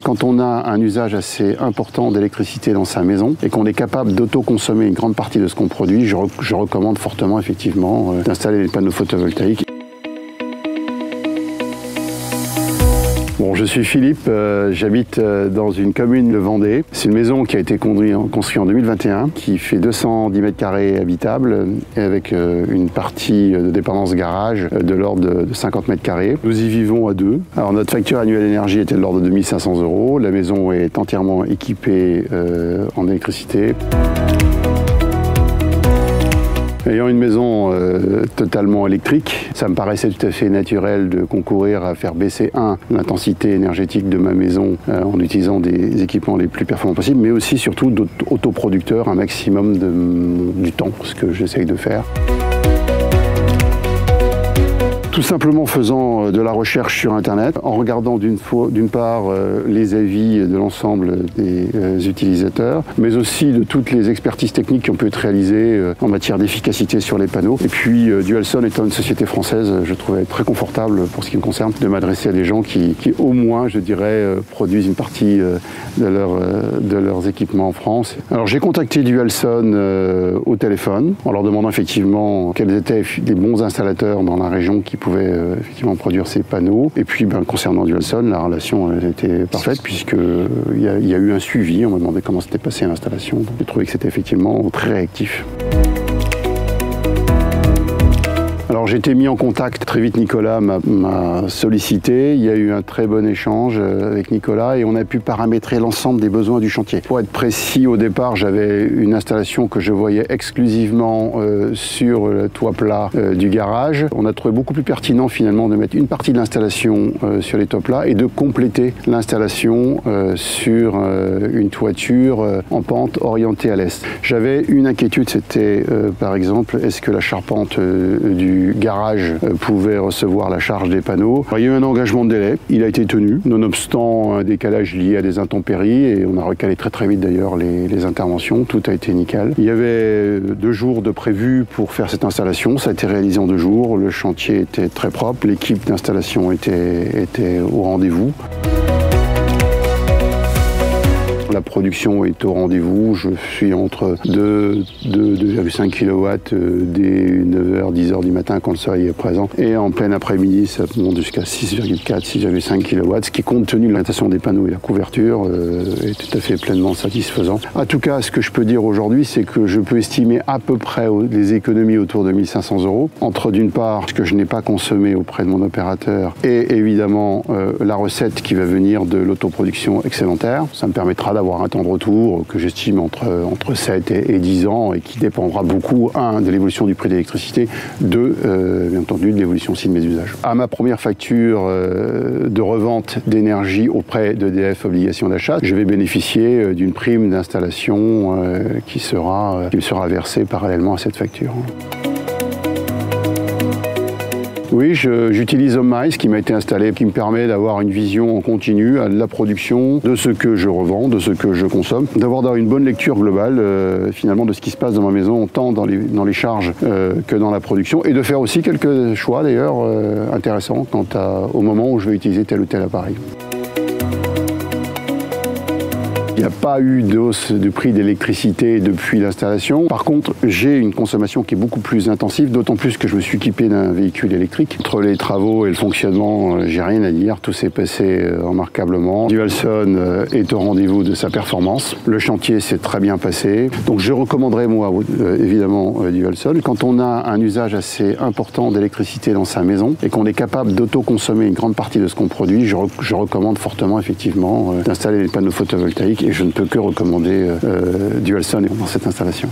Quand on a un usage assez important d'électricité dans sa maison et qu'on est capable d'autoconsommer une grande partie de ce qu'on produit, je recommande fortement effectivement d'installer les panneaux photovoltaïques. Bon, je suis Philippe, j'habite dans une commune, le Vendée. C'est une maison qui a été construite en 2021, qui fait 210 mètres carrés habitables, et avec une partie de dépendance garage de l'ordre de 50 mètres carrés. Nous y vivons à deux. Alors notre facture annuelle d'énergie était de l'ordre de 2 500 €. La maison est entièrement équipée en électricité. Ayant une maison totalement électrique, ça me paraissait tout à fait naturel de concourir à faire baisser l'intensité énergétique de ma maison en utilisant des équipements les plus performants possibles, mais aussi surtout d'autoproducteurs un maximum du temps, ce que j'essaye de faire. Tout simplement faisant de la recherche sur Internet, en regardant d'une part les avis de l'ensemble des utilisateurs, mais aussi de toutes les expertises techniques qui ont pu être réalisées en matière d'efficacité sur les panneaux. Et puis Dualson étant une société française, je trouvais très confortable pour ce qui me concerne de m'adresser à des gens qui au moins, je dirais, produisent une partie de leurs équipements en France. Alors j'ai contacté Dualson au téléphone en leur demandant effectivement quels étaient les bons installateurs dans la région qui pouvaient effectivement produire ces panneaux. Et puis concernant Dualson, la relation était parfaite puisqu'il y a eu un suivi. On m'a demandé comment s'était passée l'installation. J'ai trouvé que c'était effectivement très réactif. Alors j'ai été mis en contact, très vite Nicolas m'a sollicité, il y a eu un très bon échange avec Nicolas et on a pu paramétrer l'ensemble des besoins du chantier. Pour être précis, au départ j'avais une installation que je voyais exclusivement sur le toit plat du garage. On a trouvé beaucoup plus pertinent finalement de mettre une partie de l'installation sur les toits plats et de compléter l'installation sur une toiture en pente orientée à l'est. J'avais une inquiétude, c'était par exemple, est-ce que la charpente du garage pouvait recevoir la charge des panneaux. Alors, il y a eu un engagement de délai, il a été tenu, nonobstant un décalage lié à des intempéries, et on a recalé très vite d'ailleurs les interventions, tout a été nickel. Il y avait 2 jours de prévu pour faire cette installation, ça a été réalisé en 2 jours, le chantier était très propre, l'équipe d'installation était au rendez-vous. La production est au rendez-vous, je suis entre 2,5 kW dès 9h, 10h du matin quand le soleil est présent. Et en plein après-midi, ça monte jusqu'à 6,4, 6,5 kW, ce qui compte tenu de l'orientation des panneaux et la couverture est tout à fait pleinement satisfaisant. En tout cas, ce que je peux dire aujourd'hui, c'est que je peux estimer à peu près les économies autour de 1 500 €, entre d'une part ce que je n'ai pas consommé auprès de mon opérateur et évidemment la recette qui va venir de l'autoproduction excédentaire. Ça me permettra d'avoir un temps de retour que j'estime entre 7 et 10 ans et qui dépendra beaucoup, de l'évolution du prix de l'électricité, bien entendu, de l'évolution aussi de mes usages. À ma première facture de revente d'énergie auprès d'EDF Obligation d'achat, je vais bénéficier d'une prime d'installation qui me sera versée parallèlement à cette facture. Oui, j'utilise HomeMice qui m'a été installé, qui me permet d'avoir une vision en continu de la production, de ce que je revends, de ce que je consomme, d'avoir une bonne lecture globale finalement de ce qui se passe dans ma maison, tant dans les charges que dans la production, et de faire aussi quelques choix d'ailleurs intéressants quant au moment où je vais utiliser tel ou tel appareil. Il n'y a pas eu de hausse du prix d'électricité depuis l'installation. Par contre, j'ai une consommation qui est beaucoup plus intensive, d'autant plus que je me suis équipé d'un véhicule électrique. Entre les travaux et le fonctionnement, j'ai rien à dire, tout s'est passé remarquablement. Dualson est au rendez-vous de sa performance. Le chantier s'est très bien passé. Donc je recommanderais moi, évidemment, Dualson. Quand on a un usage assez important d'électricité dans sa maison et qu'on est capable d'autoconsommer une grande partie de ce qu'on produit, je recommande fortement effectivement d'installer les panneaux photovoltaïques. Et je ne peux que recommander Dualson dans cette installation.